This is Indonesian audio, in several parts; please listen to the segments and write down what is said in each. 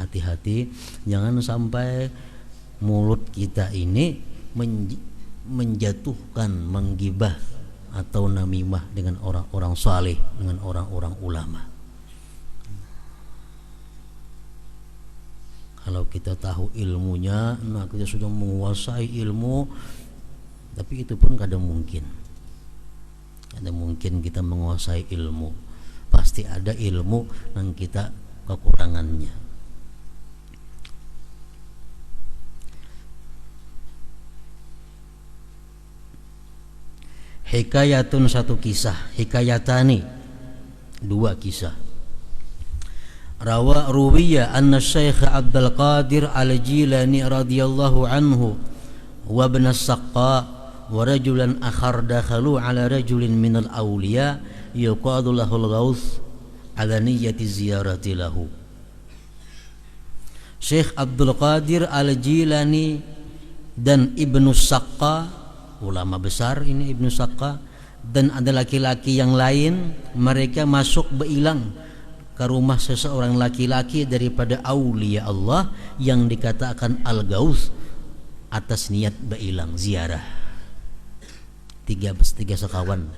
hati-hati jangan sampai mulut kita ini menjatuhkan, menggibah atau namimah dengan orang-orang saleh, dengan orang-orang ulama. Kalau kita tahu ilmunya, nah kita sudah menguasai ilmu, tapi itu pun kadang mungkin kita menguasai ilmu, pasti ada ilmu yang kita kekurangannya. Hikayatun, satu kisah, hikayatani, dua kisah. Ruwiya anna Syekh Abdul Qadir Al-Jilani radhiyallahu anhu wa ibn as-Saqqa wa rajulan akhar dakhalu ala rajulin minal awliya yuqadu lahul ghauth ala niyyati ziyarati lahu. Syekh Abdul Qadir Al-Jilani dan Ibnu Saqqa, ulama besar ini Ibnu Saqqa, dan ada laki-laki yang lain, mereka masuk beilang ke rumah seseorang laki-laki daripada aulia Allah yang dikatakan Al-Gauth atas niat beilang ziarah. Tiga sekawan,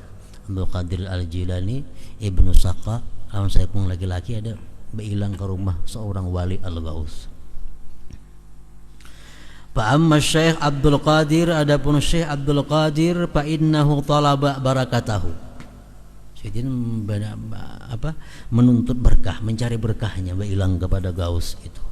Abdul Qadir Al-Jilani, Ibnu Saqqa, lawan saya pun laki-laki ada beilang ke rumah seorang wali Al-Gauth. Fa amma Syekh Abdul Qadir, adapun Syekh Abdul Qadir, fa innahu talaba barakatahu. Jadi menuntut berkah, mencari berkahnya, beilang kepada Gaus itu.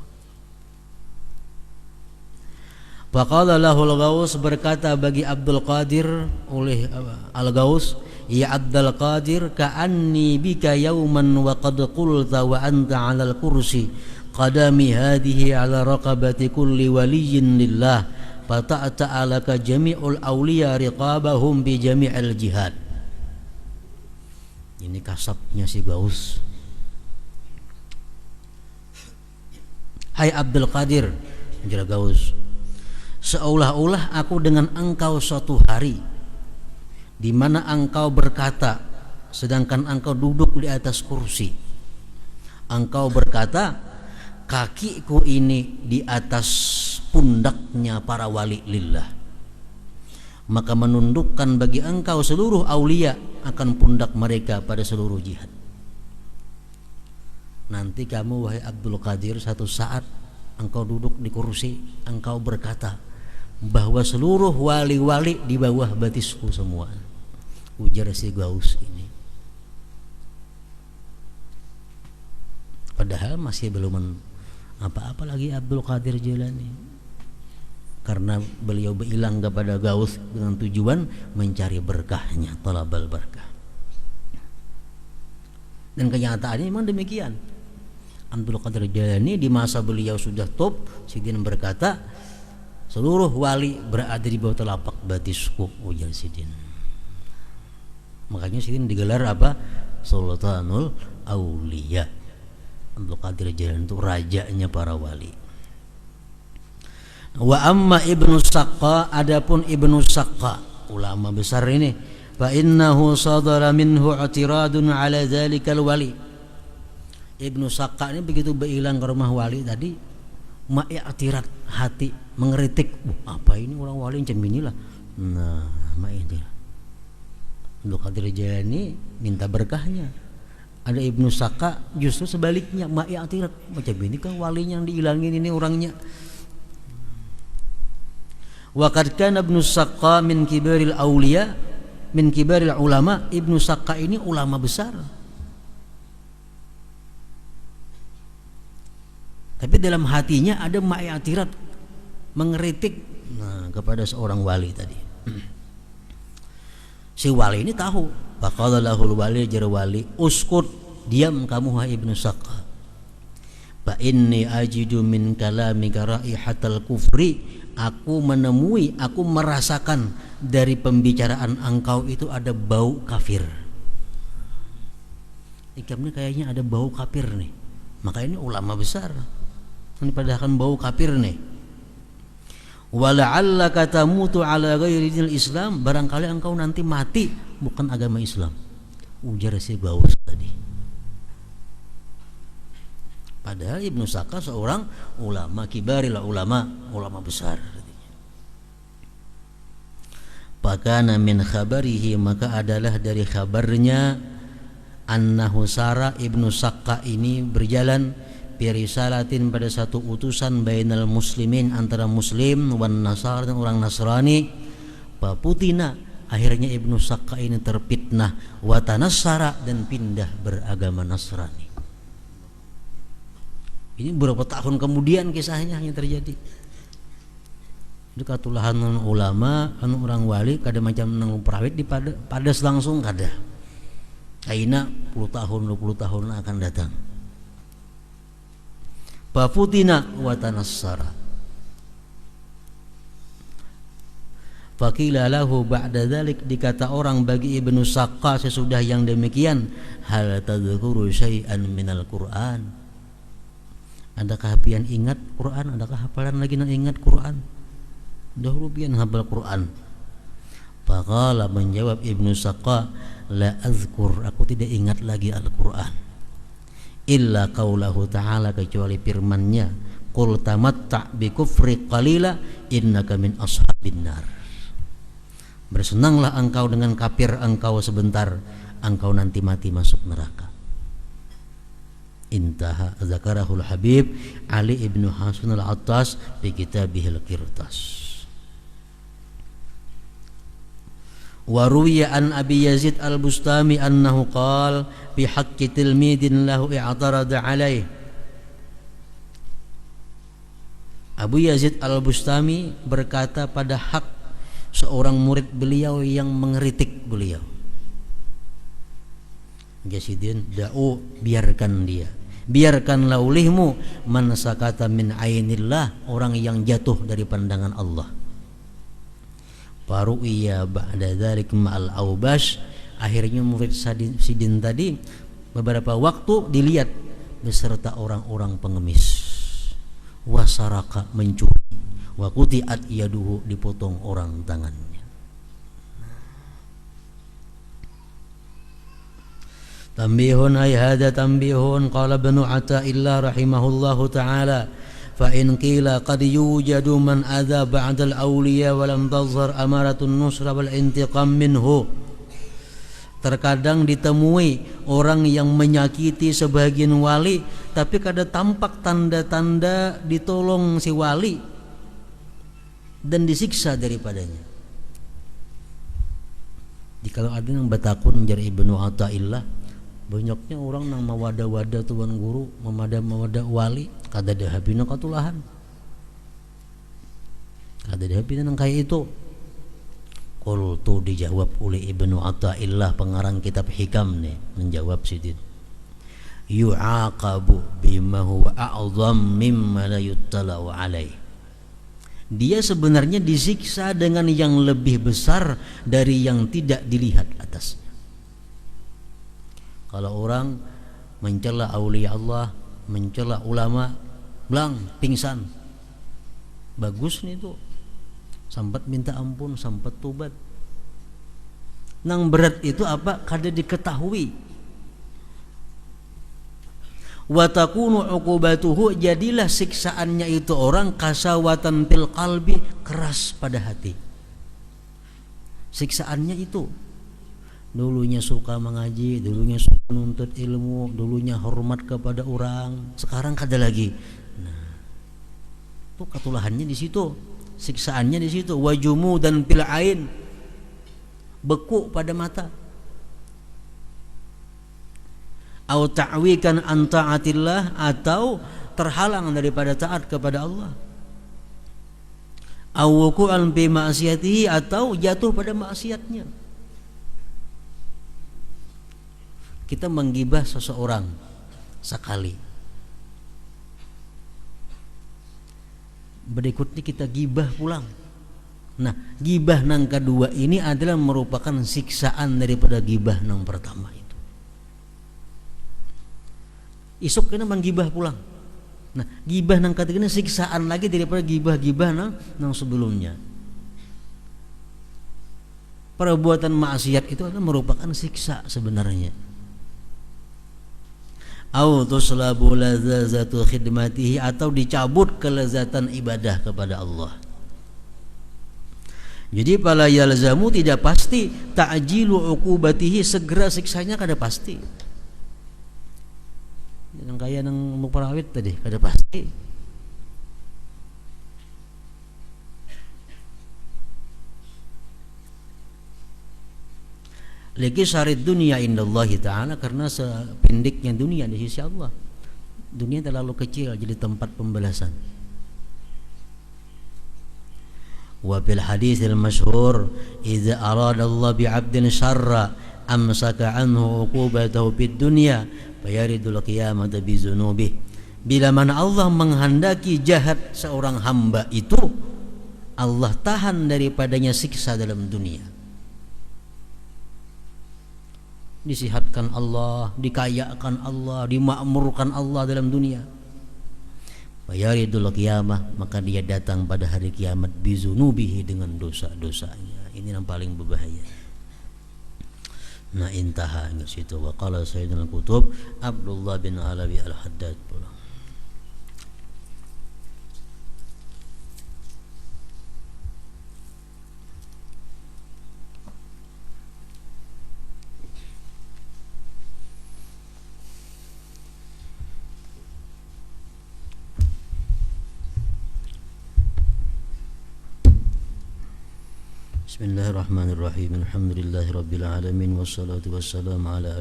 Faqala lahu al-Gaus, berkata bagi Abdul Qadir oleh Al-Gaus, ya Abdul Qadir, ka'anni bika yawman wa qad qulta wa anta 'ala al-kursi qadami hadhihi 'ala raqabati kulli waliyyin lillah fata'ta'alaka jami'ul awliya riqabahum bi jami'il jihad. Ini kasabnya si Gaus. Hai Abdul Qadir, jira Gaus, seolah-olah aku dengan engkau suatu hari di mana engkau berkata sedangkan engkau duduk di atas kursi. Engkau berkata, kakiku ini di atas pundaknya para wali lillah, maka menundukkan bagi engkau seluruh aulia akan pundak mereka pada seluruh jihad. Nanti kamu wahai Abdul Qadir, satu saat engkau duduk di kursi, engkau berkata bahwa seluruh wali-wali di bawah batisku semua. Ujar si Gaus ini. Padahal masih belum apa-apa lagi Abdul Qadir Jilani, karena beliau berilang kepada Gaus dengan tujuan mencari berkahnya, talabal berkah. Dan kenyataannya memang demikian. Abdul Qadir Jilani di masa beliau sudah top, Sidin berkata, seluruh wali berada di bawah telapak batisku, ujar Sidin. Makanya Sidin digelar apa? Sultanul Auliya. Abdul Qadir Jilani itu rajanya para wali. Wa amma Ibnu Saqqa, adapun Ibnu Saqqa, ulama besar ini, fa innahu sadara minhu i'tiradun ala dzalikal wali. Ibnu Saqqa ini begitu berilang ke rumah wali tadi, ma'iktirad, hati mengeritik, apa ini orang wali macam inilah. Nah, ma'iktirad. Abdul Qadir Jilani minta berkahnya. Ada Ibnu Saqqa justru sebaliknya, ma'iktirad, macam ini kan walinya yang diilangin ini orangnya. Wa qad kana Ibnu Saqqa min kibaril auliya, min kibaril ulama. Ibnu Saqqa ini ulama besar, tapi dalam hatinya ada ma'iktirad, mengeritik kepada seorang wali tadi. Si wali ini tahu. Faqala lahul wali, jar wali, uskut, diam kamu hai Ibnu Saqqa. Fa inni ajidu min kalamika raihatal kufri, aku menemui, aku merasakan dari pembicaraan engkau itu ada bau kafir. Ikamnya kayaknya ada bau kafir nih. Maka ini ulama besar, ini padahal bau kafir nih. Wala'allaka tamutu ala ghairi dinil Islam, barangkali engkau nanti mati bukan agama Islam, ujar si Gaus tadi. Padahal Ibnu Saqqa seorang ulama kibaril ulama besar. Fakana min khabarihi, maka adalah dari kabarnya annahu sara Ibnu Saqqa ini berjalan birisalatin pada satu utusan bainal muslimin, antara muslim wan nasar dan orang Nasrani. Paputina, akhirnya Ibnu Saqqa ini terfitnah, wa tanassara dan pindah beragama Nasrani. Ini beberapa tahun kemudian kisahnya yang terjadi. Dekatulahan ulama anu orang wali kada macam nang perawit di padas langsung kada. Aina 10 tahun 20 tahun akan datang. Fafutina wa tanassara. Faqila lahu ba'da dzalik, dikata orang bagi Ibnu Saqqa sesudah yang demikian, hal tadhkuru syai'an minal Qur'an. Adakah pian ingat Quran? Adakah hafalan lagi nang ingat Quran? Dahulu pian hafal Quran. Faqala, menjawab Ibnu Saqqa, la azkur, aku tidak ingat lagi Al-Quran. Illa qaulahu ta'ala, kecuali firman-Nya, qul tamatta' bi kufri qalila innaka min ashabin nar. Bersenanglah engkau dengan kafir engkau sebentar, engkau nanti mati masuk neraka. Intaha zakarahul Habib Ali ibnu Hasan al-Attas di kitabihil Qirtas. Wa ruwiya an Abi Yazid al-Bustami annahu qala bi haqqi tilmidin lahu i'tarada alaih. Abu Yazid al-Bustami berkata pada hak seorang murid beliau yang mengeritik beliau. Jasidin, da'u, biarkan dia, biarkanlah olehmu man sakata min ainillah, orang yang jatuh dari pandangan Allah. Faru'iya ba'da dzalik ma'al Aubash, akhirnya murid Sidin tadi beberapa waktu dilihat beserta orang-orang pengemis. Wasaraka, mencuri, wa quti'at yaduhu, dipotong orang tangannya. Tambihun, ay hada tambihun, qala Ibnu Athaillah rahimahullahu ta'ala, fa in qila qad yujadu man adza ba'da al-awliya wa lam tazhar amaratun nusra wal intiqam minhu. Terkadang ditemui orang yang menyakiti sebagian wali, tapi kada tampak tanda-tanda ditolong si wali dan disiksa daripadanya. Jikalau ada yang bertakun menjadi Ibnu Athaillah, banyaknya orang nang mawada-wada tuan guru, mawada wali, kada dahapina katulahan, kada dahapina nang kaya itu. Qultu, dijawab oleh Ibnu Athaillah pengarang kitab Hikam nih, menjawab Sidin, yu'aqabu bima huwa a'zam mimma la yuttala'u alaih. Dia sebenarnya disiksa dengan yang lebih besar dari yang tidak dilihat atasnya. Kalau orang mencela aulia Allah, mencela ulama, blang, pingsan, bagus nih tuh, sempat minta ampun, sempat tobat. Nang berat itu apa? Kada diketahui. Wa takunu uqubatuhu, jadilah siksaannya itu orang kasawatan fil qalbi, keras pada hati. Siksaannya itu, dulunya suka mengaji, dulunya suka menuntut ilmu, dulunya hormat kepada orang, sekarang kada lagi. Nah, itu katulahannya di situ, siksaannya di situ. Wajumu dan fil ain, beku pada mata. Au ta'wikan an ta'atillah, atau terhalang daripada taat kepada Allah. Au wuqu'an bi ma'siyatihi, atau jatuh pada maksiatnya. Kita menggibah seseorang sekali, berikutnya kita gibah pulang. Nah, gibah nang kedua ini adalah merupakan siksaan daripada gibah nang pertama itu. Isuk kena menggibah pulang. Nah, gibah nang ketiga ini siksaan lagi daripada gibah-gibah nang sebelumnya. Perbuatan maksiat itu adalah merupakan siksa sebenarnya. au tuslabu ladzatu khidmatihi, atau dicabut kelezatan ibadah kepada Allah. Jadi pala yalzamu tidak pasti, ta'jilu uqubatihi segera siksanya kada pasti. Yang kaya nang muparawit tadi kada pasti. Lagi syarat dunia indallahi ta'ala, karena sependeknya dunia di sisi Allah. Dunia terlalu kecil jadi tempat pembalasan. Wa fil haditsil masyhur, idza arada Allah bi 'abdin syarra amsaka anhu uqubatahu fid dunya fayaridul qiyamata bi dzunubih. Bila mana Allah menghendaki jahat seorang hamba itu, Allah tahan daripadanya siksa dalam dunia. Disihatkan Allah, dikayakan Allah, dimakmurkan Allah dalam dunia. Wayaridul qiyamah, maka dia datang pada hari kiamat bizunubihi, dengan dosa-dosanya. Ini yang paling berbahaya. Nah, intaha ingat situ. Wa qala Sayyidina Qutb Abdullah bin Alawi Al-Haddad. Bismillahirrahmanirrahim. Alhamdulillahirabbil alamin wassalatu wassalamu ala